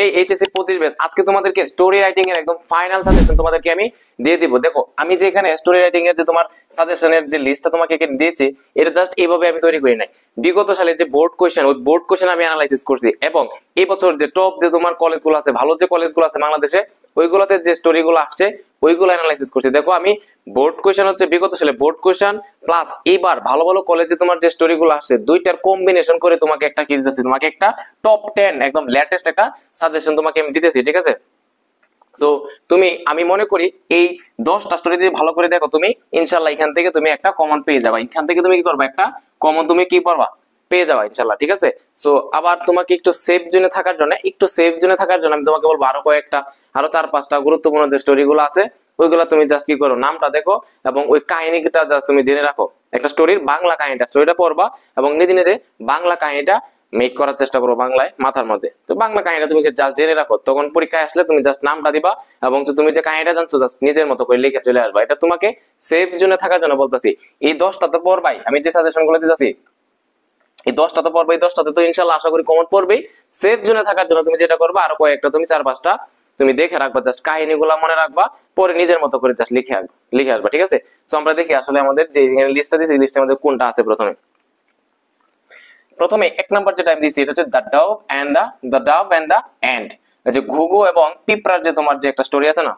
এই HSC 25 batch আজকে তোমাদেরকে স্টোরি রাইটিং এর একদম ফাইনাল সাজেশন তোমাদেরকে আমি দিয়ে দিব। দেখো আমি যে এখানে স্টোরি রাইটিং এর যে তোমার সাজেশনের যে লিস্টটা তোমাকে এখানে দিয়েছি, এটা জাস্ট এইভাবে আমি তৈরি করি নাই। বিগত সালে যে বোর্ড কোশ্চেন, ওই বোর্ড কোশ্চেন আমি অ্যানালাইসিস করছি, এবং এই বছর যে টপ যে তোমার কলেজগুলো আছে, ভালো যে কলেজগুলো আছে বাংলাদেশে, ওইগুলোতে যে স্টোরিগুলো আসছে ওইগুলো অ্যানালাইসিস করছি। দেখো আমি বোর্ড কোশ্চেন হচ্ছে বিগত সালে বোর্ড কোশ্চেন প্লাস এইবার ভালো ভালো কলেজে তোমার যে স্টোরিগুলো আসছে, দুইটার কম্বিনেশন করে তোমাকে একটা কি দিতেছি, তোমাকে একটা টপ 10 একদম লেটেস্ট একটা সাজেশন তোমাকে আমি দিতেছি, ঠিক আছে? সো তুমি, আমি মনে করি এই 10টা স্টোরি যদি ভালো করে দেখো তুমি, ইনশাআল্লাহ এখান থেকে তুমি একটা কমন পেয়ে যাবে। এখান থেকে তুমি কি করবে, একটা কমন তুমি কি পারবা, পেয়ে যাবা ইনশাআল্লাহ, ঠিক আছে? সো আবার তোমাকে একটু সেফ জোনে থাকার জন্য, আমি তোমাকে বলবো আরো কয়েকটা, আরো 4-5টা গুরুত্বপূর্ণ যে স্টোরি গুলো আছে ওইগুলো তুমি জাস্ট কি করো, নামটা দেখো এবং ওই কাহিনীটা জাস্ট তুমি জেনে রাখো। একটা স্টোরির বাংলা কাহিনীটা, স্টোরিটা পড়বা এবং নিজে নিজে বাংলা কাহিনীটা মেক করার চেষ্টা করো বাংলায় মাথার মধ্যে। তো বাংলা কাহিনীটা তুমি জাস্ট জেনে রাখো, তখন পরীক্ষায় আসলে তুমি জাস্ট নামটা দিবা এবং তুমি যে কাহিনীটা জানছো জাস্ট নিজের মতো করে লিখে চলে আসবা। এটা তোমাকে সেফ জোনে থাকার জন্য বলতেছি। এই 10টা তো পড়বাই, আমি যে সাজেশন গুলো দিতেছি এই 10টা তো পড়বে, এই 10টাতে তো ইনশাআল্লাহ আশা করি কমন পড়বেই। সেফ জোনে থাকার জন্য তুমি যেটা করবা, আরো কয়েকটা তুমি 4-5টা তুমি দেখে রাখবা, জাস্ট কাহিনীগুলো মনে রাখবা, পরে নিজের মতো করে জাস্ট লিখে আসবা, ঠিক আছে? সো আমরা দেখি আসলে আমাদের যে লিস্টটা দিয়েছি, লিস্টের মধ্যে কোনটা আছে। প্রথমে 1 নাম্বার যেটা আমি দিয়েছি এটা হচ্ছে the dove and the ant. যে ঘুঘু এবং পিঁপড়ার যে তোমার যে একটা স্টোরি আছে না,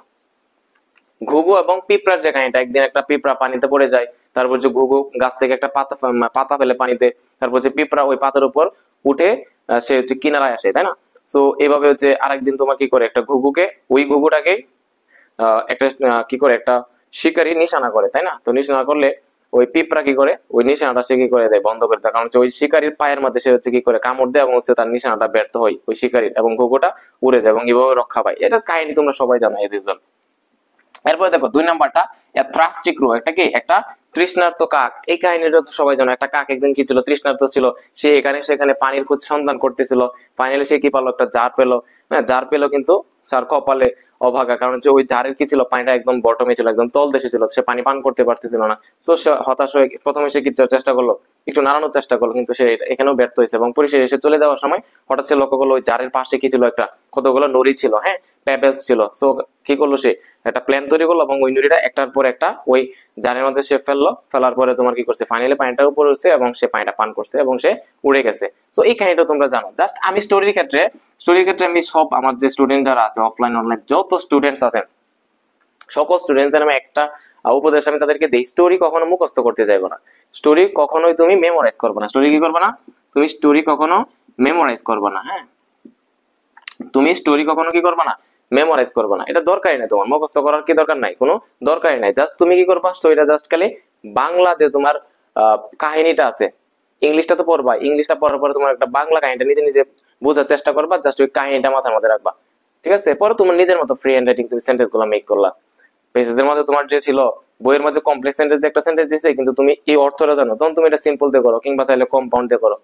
ঘুঘু এবং পিঁপড়ার যে কাহিনীটা, একদিন একটা পিঁপড়া পানিতে পড়ে যায়, তারপর যে ঘুঘু গাছ থেকে একটা পাতা ফেলে পানিতে, তারপর যে পিঁপড়া ওই পাতার উপর উঠে সে হচ্ছে কিনারায় আসে, তাই না? সো এভাবে হচ্ছে আরেকদিন তোমার কি করে, একটা ওই ঘুঘুটাকে একটা কি করে, একটা শিকারী নিশানা করে, তাই না? তো নিশানা করলে ওই পিঁপড়া কি করে, ওই নিশানাটা সে কি করে দেয়, বন্ধ করে দেয়, কারণ হচ্ছে ওই শিকারীর পায়ের মধ্যে সে হচ্ছে কি করে কামড় দেয় এবং হচ্ছে তার নিশানাটা ব্যর্থ হয় ওই শিকারীর, এবং ঘুঘুটা উড়ে যায় এবং এভাবে রক্ষা পায়। এটা কাহিনী তোমরা সবাই জানো, এজ ইউজুয়াল। এরপরে দেখো 2 নাম্বারটা, থ্রাস্টি ক্রো, একটা কি, একটা তৃষ্ণার্ত কাক। এই কাহিনীটা তো সবাই জানো, একটা কাক একদিন কি ছিল, তৃষ্ণার্ত ছিল, সে এখানে সেখানে পানির খোঁজ সন্ধান করতেছিল, ফাইনালি সে কি পারলো, একটা জার পেলো। হ্যাঁ, জার পেলো, কিন্তু তার কপালে অভাগা, কারণ হচ্ছে ওই জারের কি ছিল, পানিটা একদম বটমে ছিল, একদম তল দেশে ছিল, সে পানি পান করতে পারতেছিল না। তো সে হতাশ হয়ে প্রথমে সে কি চেষ্টা করলো, একটু নাড়ানোর চেষ্টা করলো, কিন্তু সে এখানেও ব্যর্থ হয়েছে, এবং পরিশেষে এসে চলে যাওয়ার সময় হঠাৎ সে লক্ষ্য করলো ওই জারের পাশে কি ছিল, একটা কতগুলো নড়ি ছিল, হ্যাঁ, পেবেলস ছিল। সো কি করলো, সে একটা প্ল্যান তৈরি করলো এবং ওই নুড়িটা একটার পর একটা ওই জারের মধ্যে সে ফেললো, ফেলার পরে তোমার কি করছে, ফাইনালি পানিটা উপরে উঠছে এবং সে পানিটা পান করছে এবং সে উড়ে গেছে। সো এই কাহিনীটা তোমরা জানো। জাস্ট আমি স্টোরির ক্ষেত্রে আমি সব আমার যে স্টুডেন্ট যারা আছে অফলাইন অনলাইন যত স্টুডেন্টস আছেন, সকল স্টুডেন্টদের আমি একটা উপদেশ আমি তাদেরকে দেই, স্টোরি কখনো মুখস্থ করতে যাইবো না, স্টোরি কখনোই তুমি মেমোরাইজ করবে না। স্টোরি কি করবে না, তুমি স্টোরি কখনো মেমোরাইজ করবে না। হ্যাঁ, তুমি স্টোরি কখনো কি করবে না, মেমোরাইজ করবে না। এটা দরকারই নাই, তোমার মুখস্থ করার কি দরকার নাই, কোনো দরকারই নাই। জাস্ট তুমি কি করবা, স্টোরিটা জাস্ট খালি বাংলা যে তোমার কাহিনীটা আছে, ইংলিশটা তো পড়বা, ইংলিশটা পড়ার পরে তোমার একটা বাংলা কাহিনীটা নিজে নিজে বোঝার চেষ্টা করবা, জাস্ট ওই কাহিনীটা মাথার মধ্যে রাখবা, ঠিক আছে? পরে তোমার নিজের মতো ফ্রি হ্যান্ড রাইটিং তুমি সেন্টেন্স গুলো মেক করলা। পেজের মধ্যে তোমার যে ছিল, বইয়ের মধ্যে কমপ্লেক্স সেন্টেন্স একটা সেন্টেন্স দিছে, কিন্তু তুমি এই অর্থটা জানো, তখন তুমি এটা সিম্পল দিয়ে করো, কিংবা চাইলে কম্পাউন্ড দিয়ে করো,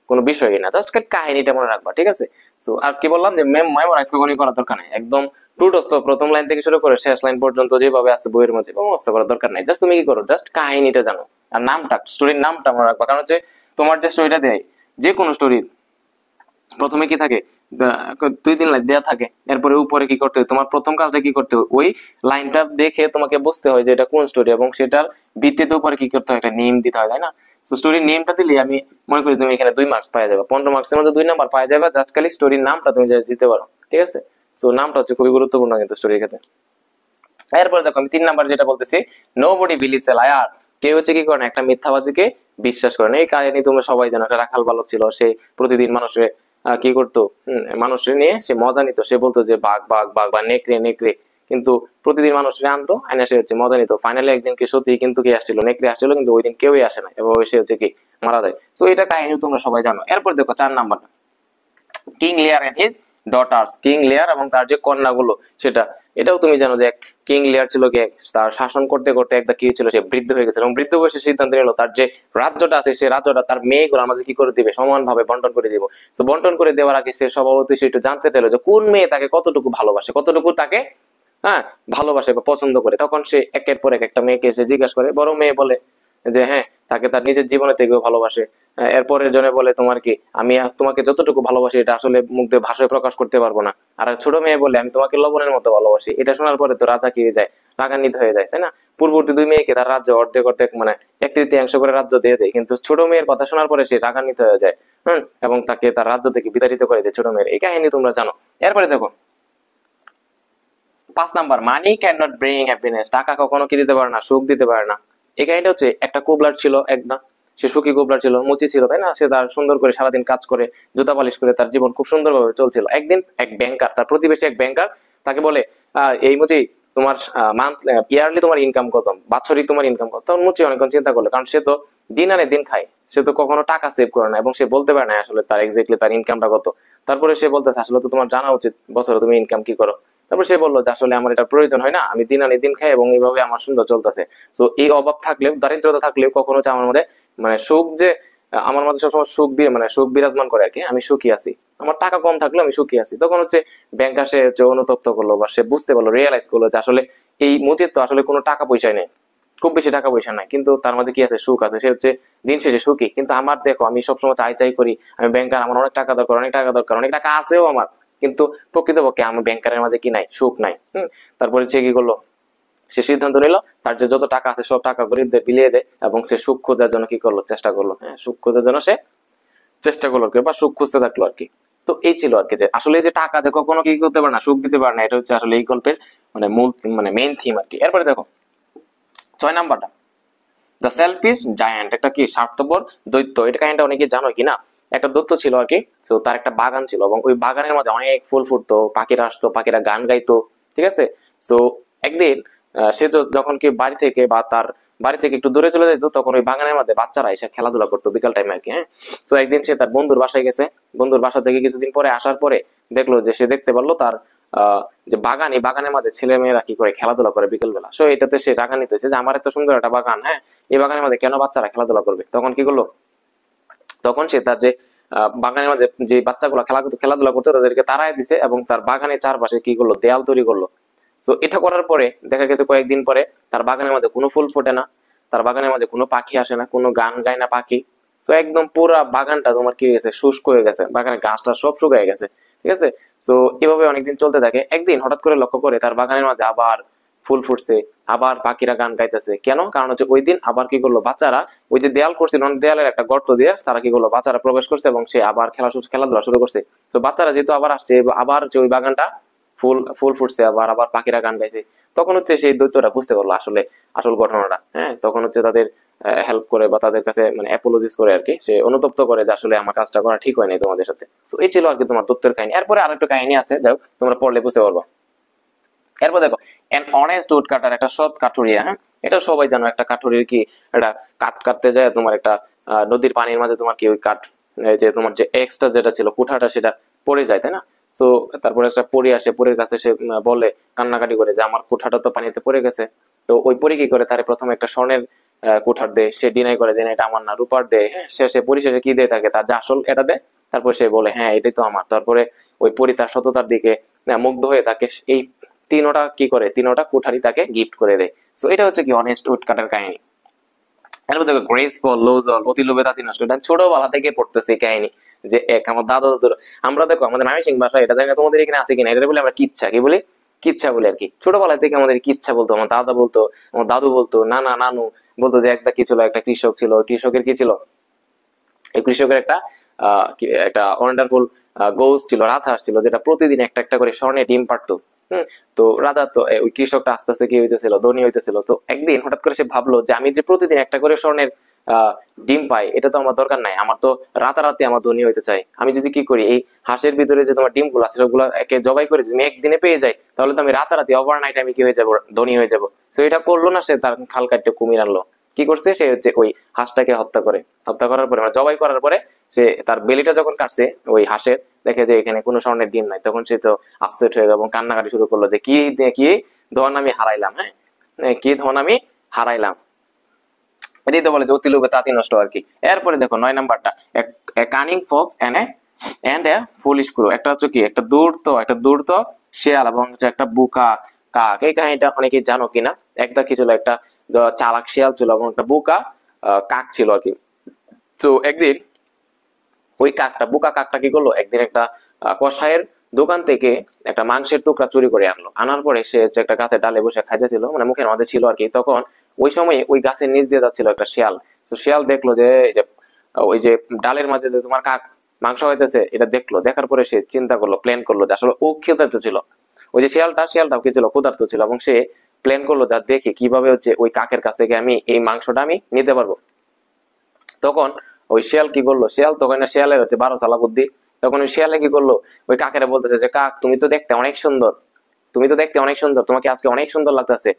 কোনো বিষয়ই না, জাস্ট কাহিনীটা মনে রাখবা, ঠিক আছে? তো আর কি বললাম যে মেমোরাইজ কখনোই করার দরকার নাই, একদম টুটস্থ প্রথম লাইন থেকে শুরু করে শেষ লাইন পর্যন্ত যেভাবে আছে বইয়ের মধ্যে মুখস্থ করার দরকার নাই। জাস্ট তুমি কি করো, জাস্ট কাহিনীটা জানো, আর নামটা, স্টোরির নামটা মনে রাখবা। কারণ হচ্ছে তোমার যে স্টোরিটা দেয়, যে কোনো স্টোরির প্রথমে কি থাকে, 2-3 লাইন দেয়া থাকে, এরপরে উপরে কি করতে হয়, তোমার প্রথম কাজটা কি করতে হয়, ওই লাইনটা দেখে তোমাকে বুঝতে হয় যে এটা কোন স্টোরি, এবং সেটার ভিত্তিতে উপরে কি করতে হয়, একটা নেম দিতে হয়, তাই না? তো স্টোরির নেমটা দিলে আমি মনে করি তুমি এখানে 2 মার্কস পাওয়া যাবে, 15 মার্কসের মধ্যে 2 নাম্বার পাওয়া যাবে, জাস্ট খালি স্টোরির নামটা তুমি দিতে পারো, ঠিক আছে? সো নামটা হচ্ছে খুবই গুরুত্বপূর্ণ কিন্তু স্টোরির ক্ষেত্রে। এরপরে দেখো আমি 3 নাম্বার যেটা বলতেছি, নোবডি বিলিভস এ লায়ার। কেউ হচ্ছে কি করে না, একটা মিথ্যাবাদীকে বিশ্বাস করে না। এই কাহিনী তোমরা সবাই জানো, একটা রাখাল বালক ছিল, সে প্রতিদিন মানুষের কি করতো, মানুষের নিয়ে সে মজা নিত, সে বলতো যে বাঘ বাঘ বাঘ বা নেকড়ে নেকড়ে, কিন্তু প্রতিদিন মানুষের আনতো, আইনা সে হচ্ছে মজা নিত। ফাইনালি একদিন কি সত্যি কিন্তু কি আসছিল, নেকড়ে আসছিল, কিন্তু ওই দিন কেউই আসে না, এভাবে সে হচ্ছে কি মারা যায়। তো এটা কাহিনী তোমরা সবাই জানো। এরপর দেখো 4 নাম্বার, কিং লিয়ার এন্ড হিজ ডটার্স। কিং লিয়ার এবং তার যে কন্যাগুলো, সেটা এটাও তুমি জানো যে কিং লিয়ার ছিল কি, তার শাসন করতে করতে একটা কি ছিল, সে বৃদ্ধ হয়ে গেছিল এবং বৃদ্ধ বয়সে সিদ্ধান্ত নিল তার যে রাজ্যটা আছে, সেই রাজ্যটা তার মেয়েগুলো আমাদের কি করে দিবে, সমানভাবে বন্টন করে দিব। তো বন্টন করে দেওয়ার আগে সে স্বভাবতই সে একটু জানতে চাইলো যে কোন মেয়ে তাকে কতটুকু ভালোবাসে, কতটুকু তাকে ভালোবাসে বা পছন্দ করে। তখন সে একের পর এক একটা মেয়েকে এসে জিজ্ঞাসা করে, বড় মেয়ে বলে যে হ্যাঁ, তাকে তার নিজের জীবনের থেকেও ভালোবাসে, এরপরের জনে বলে তোমার কি আমি তোমাকে যতটুকু ভালোবাসি এটা আসলে মুখ দিয়ে ভাষায় প্রকাশ করতে পারবো না। আর ছোট মেয়ে বলে আমি তোমাকে লবণের মতো ভালোবাসি। এটা শোনার পরে তো রাজা কি হয়ে যায়, রাগান্বিত হয়ে যায়, তাই না? পূর্ববর্তী দুই মেয়েকে তার রাজ্য অর্ধেক অর্ধেক মানে এক তৃতীয়াংশ করে রাজ্য দিয়ে দেয়, কিন্তু ছোট মেয়ের কথা শোনার পরে সে রাগান্বিত হয়ে যায়। এবং তাকে তার রাজ্য থেকে বিতাড়িত করে দেয় ছোট মেয়ের। এই কাহিনী তোমরা জানো। এরপরে দেখো 5 number, money can not bring happiness. টাকা কখনো কি দিতে পারে না, সুখ দিতে পারে না। এই কাহিনীটা হচ্ছে একটা কোবলার ছিল একদম, সে সুখী কোবলার ছিল, মুচি ছিল, তাই না? সে তার সুন্দর করে সারাদিন কাজ করে জুতা পালিশ করে তার জীবন খুব সুন্দরভাবে চলছিল। একদিন এক ব্যাংকার, তার প্রতিবেশী এক ব্যাংকার তাকে বলে, এই মুচি তোমার মান্থ ইয়ারলি তোমার ইনকাম কত, বাৎসরিক তোমার ইনকাম কত? তখন মুচি অনেকক্ষণ চিন্তা করলো, কারণ সে তো দিন আনে দিন খায়, সে তো কখনো টাকা সেভ করে না এবং সে বলতে পারে না আসলে তার এক্স্যাক্টলি তার ইনকামটা কত। তারপরে সে বলতেছে আসলে তো তোমার জানা উচিত বছরে তুমি ইনকাম কি করো। তারপর সে বললো যে আসলে আমার এটা প্রয়োজন হয় না, আমি দিন আনি দিন খাই এবং এইভাবে আমার সুন্দর চলতেছে। তো এই অভাব থাকলেও, দারিদ্রতা থাকলেও কখনো হচ্ছে আমার মধ্যে মানে সুখ যে আমার মাঝে সবসময় সুখ দিয়ে মানে সুখ বিরাজমান করে আর কি, আমি সুখী আছি। আমার টাকা কম থাকলেও আমি সুখী আছি। তখন হচ্ছে ব্যাংকার সে হচ্ছে অনুতপ্ত করলো বা সে বুঝতে পারলো, রিয়েলাইজ করলো যে আসলে এই মুজিদ তো আসলে কোনো টাকা পয়সায় নেই, খুব বেশি টাকা পয়সা নাই, কিন্তু তার মধ্যে কি আছে, সুখ আছে। সে হচ্ছে দিন শেষে সুখী। কিন্তু আমার দেখো, আমি সবসময় চাই চাই করি, আমি ব্যাংকার, আমার অনেক টাকা দরকার, অনেক টাকা দরকার, অনেক টাকা আছেও আমার, কিন্তু প্রকৃতপক্ষে আমি ব্যাংকারের মাঝে কি নাই, সুখ নাই। তারপরে সে কি করলো, সে সিদ্ধান্ত নিল তার যে যত টাকা আছে সব টাকা গরিবদের বিলিয়ে দেয় এবং সে সুখ খোঁজার জন্য কি করলো, চেষ্টা করলো। হ্যাঁ, সুখ খোঁজার জন্য সে চেষ্টা করলো আর কি, বা সুখ খুঁজতে থাকলো আর কি। তো এই ছিল আর কি, যে আসলে যে টাকা যে কখনো কি করতে পারে না, সুখ দিতে পারে না, এটা হচ্ছে আসলে এই গল্পের মানে মূল মানে মেইন থিম আর কি। এরপরে দেখো 6 নাম্বারটা, দ্য সেলফিশ জায়ান্ট। একটা কি স্বার্থপর দৈত্য। এটা কাহিনীটা অনেকে জানো কিনা। একটা দৈত্য ছিল আর কি। তো তার একটা বাগান ছিল এবং ওই বাগানের মাঝে অনেক ফুল ফুটতো, পাখিরা আসতো, পাখিরা গান গাইতো, ঠিক আছে। তো একদিন সে তো যখন কি বাড়ি থেকে বা তার বাড়ি থেকে একটু দূরে চলে যেত, তখন ওই বাগানের মধ্যে বাচ্চারা এসে খেলাধুলা করতো বিকাল টাইমে আর কি। হ্যাঁ, তো একদিন সে তার বন্ধুর বাসায় গেছে। বন্ধুর বাসা থেকে কিছুদিন পরে আসার পরে দেখলো যে সে দেখতে পারলো তার যে বাগান, এই বাগানের মধ্যে ছেলে মেয়েরা কি করে খেলাধুলা করে বিকেল বেলা। সো এটাতে সে রাগান্বিত হয়েছে যে আমার এত সুন্দর একটা বাগান, হ্যাঁ, এই বাগানের মধ্যে কেন বাচ্চারা খেলাধুলা করবে। তখন কি করলো, তখন সে তার যে বাগানের মধ্যে যে বাচ্চাগুলো খেলাধুলা করতো তাদেরকে তাড়ায় দিছে এবং তার বাগানের চারপাশে কি করলো, দেয়াল তৈরি করলো। তো এটা করার পরে দেখা গেছে কয়েকদিন পরে তার বাগানের মধ্যে কোনো ফুল ফোটে না, তার বাগানের মধ্যে কোনো পাখি আসে না, কোনো গান গায় না পাখি। তো একদম পুরা বাগানটা তোমার কি হয়ে গেছে, শুষ্ক হয়ে গেছে, বাগানের গাছটা সব শুকিয়ে গেছে, ঠিক আছে। তো এভাবে অনেকদিন চলতে থাকে। একদিন হঠাৎ করে লক্ষ্য করে তার বাগানের মাঝে আবার ফুল ফুটছে, আবার পাখিরা গান গাইতেছে। কেন? কারণ হচ্ছে ওই দিন আবার কি করলো, বাচ্চারা ওই যে দেয়াল করছিল, দেয়ালের একটা গর্ত দিয়ে তারা কি করলো, বাচ্চারা প্রবেশ করছে এবং সে আবার খেলাধুলা শুরু করছে। তো বাচ্চারা যেহেতু আবার আসছে, আবার যে ওই বাগানটা ফুল ফুল ফুটছে, আবার আবার পাখিরা গান গাইছে। তখন হচ্ছে সেই দৈত্যটা বুঝতে পারলো আসলে আসল ঘটনাটা। হ্যাঁ, তখন হচ্ছে তাদের হেল্প করে বা তাদের কাছে মানে অ্যাপোলজিস করে আর কি, সে অনুতপ্ত করে যে আসলে আমার কাজটা করা ঠিক হয় নাই তোমাদের সাথে। তো এই ছিল আর কি তোমার দৈত্যের কাহিনী। এরপরে আরেকটা কাহিনী আছে, যাই হোক তোমরা পড়লে বুঝতে পারবো। এরপর দেখো এন অনেস্ট উড কাটার, একটা সৎ কাঠুরিয়া। হ্যাঁ, এটা সবাই জানো। একটা কাঠুরির কি একটা কাঠ কাটতে যায়, তোমার একটা নদীর পানির মাঝে তোমার কি ওই কাঠ যে তোমার যে এক্সট্রা যেটা ছিল কুঠাটা সেটা পড়ে যায়, তাই না? তো তারপরে একটা পরী আসে, পরীর কাছে সে বলে কান্নাকাটি করে যে আমার কুঠাটা তো পানিতে পড়ে গেছে। তো ওই পরী কি করে, তারে প্রথমে একটা স্বর্ণের কুঠার দেয়, সে ডিনাই করে যে না এটা আমার না, রূপার দেয়। হ্যাঁ, শেষে পরিশেষে কি দিয়ে থাকে, তার যে আসল এটা দেয়। তারপর সে বলে হ্যাঁ এটাই তো আমার। তারপরে ওই পরী তার সততার দিকে মুগ্ধ হয়ে তাকে এই তিনোটা কি করে, তিনোটা কুঠারি তাকে গিফট করে দেয়। তো এটা হচ্ছে কি অনেস্ট উড কাটার কাহিনী। এরপর দেখো গ্রেসফুল লোজল, অতি লোভে তাঁতি নষ্ট। এটা ছোটবেলা থেকে পড়তেছে এই কাহিনী, যে এক আমার দাদা দাদুর। আমরা দেখো আমাদের ময়মনসিংহ ভাষায় এটা জানি না তোমাদের এখানে আছে কিনা, এটা বলে আমরা কিচ্ছা, কি বলি, কিচ্ছা বলে আর কি। ছোটবেলা থেকে আমাদের কিচ্ছা বলতো, আমার দাদা বলতো, আমার দাদু বলতো, নানা নানু বলতো যে একটা কি ছিল, একটা কৃষক ছিল, কৃষকের কি ছিল, এই কৃষকের একটা একটা ওয়ান্ডারফুল গোস ছিল, রাজহাঁস ছিল, যেটা প্রতিদিন একটা একটা করে স্বর্ণে ডিম পারতো। হম, তো রাজা তো ওই কৃষকটা আস্তে আস্তে কি হইতেছিল, ধনী হইতেছিল। তো একদিন হঠাৎ করে সে ভাবলো যে আমি যে প্রতিদিন একটা করে স্বর্ণের ডিম পাই, এটা তো আমার দরকার নাই, আমার তো রাতারাতি আমার ধনী হইতে চাই। আমি যদি কি করি, এই হাঁসের ভিতরে যে তোমার ডিম গুলো আছে সেগুলো একে জবাই করে যদি আমি একদিনে পেয়ে যাই, তাহলে তো আমি রাতারাতি ওভারনাইট আমি কি হয়ে যাবো, ধনী হয়ে যাবো। তো এটা করলো না, সে তার খাল কাটতে কুমির আনলো। কি করছে, সে হচ্ছে ওই হাঁসটাকে হত্যা করে, হত্যা করার পরে মানে জবাই করার পরে সে তার বেলিটা যখন কাটছে ওই হাঁসের, দেখে যে এখানে কোনো স্বর্ণের ডিম নাই। তখন সে তো আপসেট হয়ে গেল এবং কান্নাকাটি শুরু করলো যে কি কি ধন আমি হারাইলাম। হ্যাঁ, কি ধন আমি হারাইলাম। এটাই তো বলে যে অতি লোভে তাঁতি নষ্ট আর কি। এরপরে দেখো 9 নাম্বারটা, cunning fox and a foolish crow. একটা হচ্ছে কি একটা ধূর্ত শেয়াল এবং হচ্ছে একটা বোকা কাক। এই কাহিনীটা অনেকে জানো কিনা। একটা কি ছিল, একটা চালাক শেয়াল ছিল এবং একটা বোকা কাক ছিল আর কি। তো একদিন ওই কাকটা, বোকা কাকটা কি করলো, একদিন একটা কসাইয়ের দোকান থেকে একটা মাংসের টুকরা চুরি করে আনলো। আনার পরে সে হচ্ছে একটা গাছের ডালে বসে খাইতেছিল, মানে মুখের মধ্যে ছিল আর কি। তখন ওই সময় ওই গাছের নিচ দিয়ে যাচ্ছিল একটা শিয়াল। তো শিয়াল দেখলো যে এই যে ওই যে ডালের মাঝে যে তোমার কাক মাংস হইতেছে, এটা দেখলো। দেখার পরে সে চিন্তা করলো, প্ল্যান করলো যে আসলে ও ক্ষুধার্ত ছিল, ওই যে শিয়ালটাও কি ছিল, ক্ষুধার্ত ছিল। এবং সে প্ল্যান করলো যা দেখি কিভাবে হচ্ছে ওই কাকের কাছ থেকে আমি এই মাংসটা আমি নিতে পারবো। তখন ওই শিয়াল কি করলো, শিয়াল তখন না, শিয়ালের হচ্ছে 12 চালা বুদ্ধি। তখন ওই শিয়ালে কি করলো, ওই কাকেরা বলতেছে যে কাক তুমি তো দেখতে অনেক সুন্দর, তুমি তো দেখতে অনেক সুন্দর, তোমাকে আজকে অনেক সুন্দর লাগতেছে।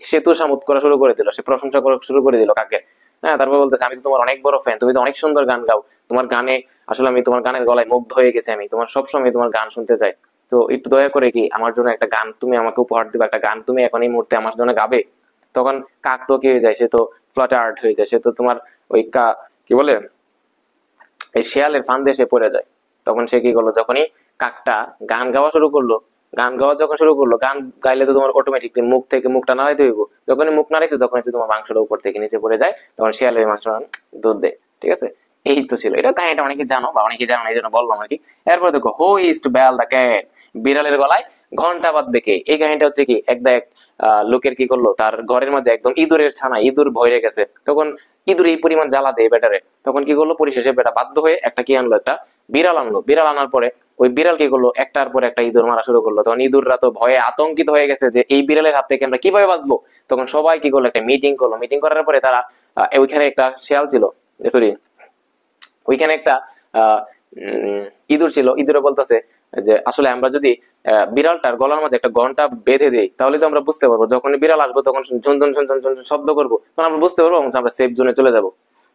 সে তুষামত করা শুরু করে দিল, সে প্রশংসা করা শুরু করে দিল কাকে। হ্যাঁ, তারপর বলতেছে আমি তো তোমার অনেক বড় ফ্যান, তুমি তো অনেক সুন্দর গান গাও, তোমার গানে আসলে আমি তোমার গানের গলায় মুগ্ধ হয়ে গেছি, আমি তোমার সবসময় তোমার গান শুনতে চাই। তো একটু দয়া করে কি আমার জন্য একটা গান তুমি আমাকে উপহার দিবে, একটা গান তুমি এখন এই মুহূর্তে আমার জন্য গাবে। তখন কাক তো কি হয়ে যায়, সে তো ফ্লাটার্ড হয়ে যায়, সে তো তোমার ওই কি বলে এই শিয়ালের ফান্দে সে পড়ে যায়। তখন সে কি করলো, যখনই কাকটা গান গাওয়া শুরু করলো, গান গাওয়া যখন শুরু করলো, গান গাইলে তো তোমার অটোমেটিকলি মুখ থেকে মুখটা নাড়াইতে হইব। যখনই মুখ নাড়াইছে তখন হচ্ছে তোমার মাংসটা উপর থেকে নিচে পড়ে যায়, তখন শিয়াল ওই মাংস দুধ দেয়। ঠিক আছে, এই তো ছিল এটা কাহিনীটা। অনেকে জানো বা অনেকে জানো না, এই জন্য বললাম আর কি। এরপর দেখো who is to bell the cat, বিড়ালের গলায় ঘন্টা বাজবে কে। এই কাহিনীটা হচ্ছে কি, এক লোকের কি করলো, তার ঘরের মধ্যে একদম ইঁদুরের ছানা, ইঁদুর ভরে গেছে। তখন ইঁদুর এই পরিমাণ জ্বালা দেয় বেটারে, তখন কি করলো, পরিশেষে বেটা বাধ্য হয়ে একটা কি আনলো, একটা বিড়াল আনলো। বিড়াল আনার পরে ওই বিড়াল কি করলো, একটার পর একটা ইঁদুর মারা শুরু করলো। তখন ইঁদুররা তো ভয়ে আতঙ্কিত হয়ে গেছে যে এই বিড়ালের হাত থেকে আমরা কিভাবে বাঁচবো। তখন সবাই কি করলো, একটা মিটিং করলো। মিটিং করার পরে তারা ওইখানে একটা শিয়াল ছিল, সরি ওইখানে একটা আহ ইঁদুর ছিল। ইঁদুরে বলতেছে যে আসলে আমরা যদি বিড়ালটার গলার মধ্যে একটা ঘন্টা বেঁধে দিই, তাহলে তো আমরা বুঝতে পারবো, যখন বিড়াল আসবো তখন ঝুনঝুন ঝুনঝুন ঝুনঝুন শব্দ করবো, তখন আমরা বুঝতে পারবো এবং আমরা সেফ জোনে চলে যাব।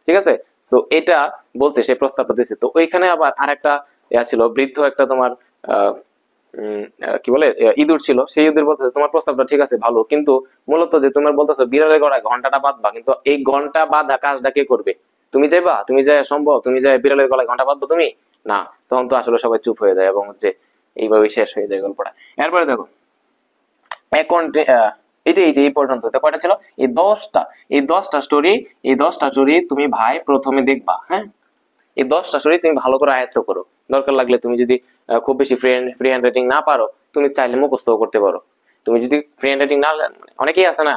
ঠিক আছে, তো এটা বলছে, সে প্রস্তাবটা দিচ্ছে। তো ওইখানে আবার আরেকটা ছিল, বৃদ্ধ একটা তোমার আহ কি বলে ইঁদুর ছিল। সেই ইঁদুর বলতেছে তোমার প্রস্তাবটা ঠিক আছে ভালো, কিন্তু মূলত যে তোমার বলতেছো বিড়ালের গলায় ঘন্টাটা বাঁধবা, কিন্তু এই ঘন্টা বাঁধা কাজটা কে করবে? তুমি যাইবা, তুমি যাই সম্ভব, তুমি যাই বিড়ালের গলায় ঘন্টা বাঁধবো তুমি? না। তখন তো আসলে সবাই চুপ হয়ে যায় এবং হচ্ছে এইভাবে শেষ হয়ে যায় গল্পটা। এরপরে দেখো এখন এই যে এই পর্যন্ত কয়টা ছিল, এই দশটা স্টোরি, এই 10টা স্টোরি তুমি ভাই প্রথমে দেখবা। হ্যাঁ, এই 10টা স্টোরি তুমি ভালো করে আয়ত্ত করো। দরকার লাগলে তুমি যদি খুব বেশি ফ্রি হ্যান্ড রাইটিং না পারো, তুমি চাইলে মুখস্থ করতে পারো। তুমি যদি ফ্রি হ্যান্ড রাইটিং না, অনেকেই আছে না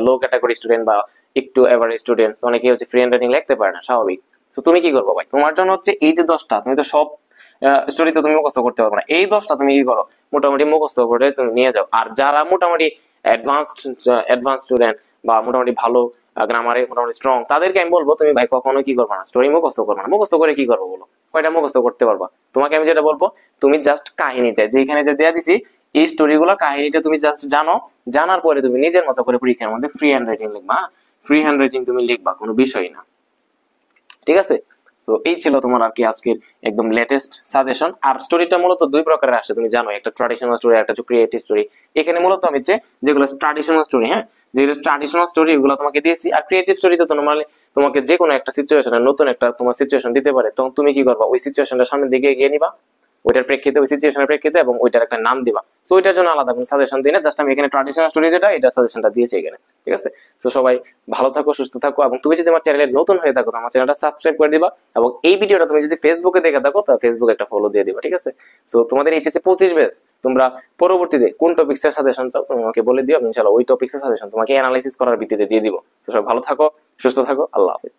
লো ক্যাটাগরি স্টুডেন্ট বা একটু এভারেজ স্টুডেন্ট, অনেকেই হচ্ছে ফ্রি হ্যান্ড রাইটিং লিখতে পারে না, স্বাভাবিক। তো তুমি কি করবো ভাই, তোমার জন্য হচ্ছে এই যে 10টা, তুমি তো সব স্টোরি তো তুমি মুখস্থ করতে পারবে না। এই 10টা তুমি কি করো, মোটামুটি মুখস্থ করে তুমি নিয়ে যাও। আর যারা মোটামুটি অ্যাডভান্স স্টুডেন্ট বা মোটামুটি ভালো গ্রামারে মোটামুটি স্ট্রং, তাদেরকে আমি বলবো তুমি ভাই কখনো কি করবে না, স্টোরি মুখস্থ করবে না। মুখস্থ করে কি করবো বলো, কয়টা মুখস্থ করতে পারবা? তোমাকে আমি যেটা বলবো, তুমি জাস্ট কাহিনীটা যেখানে যে দেয়া দিছি, এই স্টোরি গুলো কাহিনীটা তুমি জাস্ট জানো। জানার পরে তুমি নিজের মতো করে পরীক্ষার মধ্যে ফ্রি হ্যান্ড রাইটিং লিখবা। ফ্রি হ্যান্ড রাইটিং তুমি লিখবা, কোনো বিষয় না। ঠিক আছে, তো এই ছিল তোমার আর কি আজকের একদম লেটেস্ট সাজেশন। আর স্টোরিটা মূলত দুই প্রকারের আসে, তুমি জানো, একটা ট্র্যাডিশনাল স্টোরি, একটা হচ্ছে ক্রিয়েটিভ স্টোরি। এখানে মূলত আমি যেগুলো ট্র্যাডিশনাল স্টোরি, হ্যাঁ, যেগুলো ট্র্যাডিশনাল স্টোরি এগুলো তোমাকে দিয়েছি। আর ক্রিয়েটিভ স্টোরিতে তো নরমালি তোমাকে যে কোনো একটা সিচুয়েশনে নতুন একটা তোমার সিচুয়েশন দিতে পারে, তখন তুমি কি করবা, ওই সিচুয়েশনটা সামনের দিকে এগিয়ে নিবা, ওইটার প্রেক্ষিতে, ওই সিচুয়েশনের প্রেক্ষিতে, এবং ওইটার একটা নাম দিবা। সো ওইটার জন্য আলাদা কোনো সাজেশন দিই না, জাস্ট আমি এখানে ট্র্যাডিশনাল স্টোরি যেটা, এটা সাজেশনটা দিয়েছি এখানে। ঠিক আছে, তো সবাই ভালো থাকো, সুস্থ থাকো। এবং তুমি যদি আমার চ্যানেলে নতুন হয়ে থাকো, আমার চ্যানেলটা সাবস্ক্রাইব করে দিবা। এবং এই ভিডিওটা তুমি যদি ফেসবুকে দেখে থাকো, তাহলে ফেসবুকে একটা ফলো দিয়ে দিবা। ঠিক আছে, সো তোমাদের এইচএসসি 25 ব্যাচ, তোমরা পরবর্তীতে কোন টপিক্সের সাজেশন চাও তুমি আমাকে বলে দিও, ইনশাআল্লাহ ওই টপিক্সের সাজেশন তোমাকে অ্যানালাইসিস করার ভিত্তিতে দিয়ে দিব। তো সবাই ভালো থাকো, সুস্থ থাকো, আল্লাহ হাফেজ।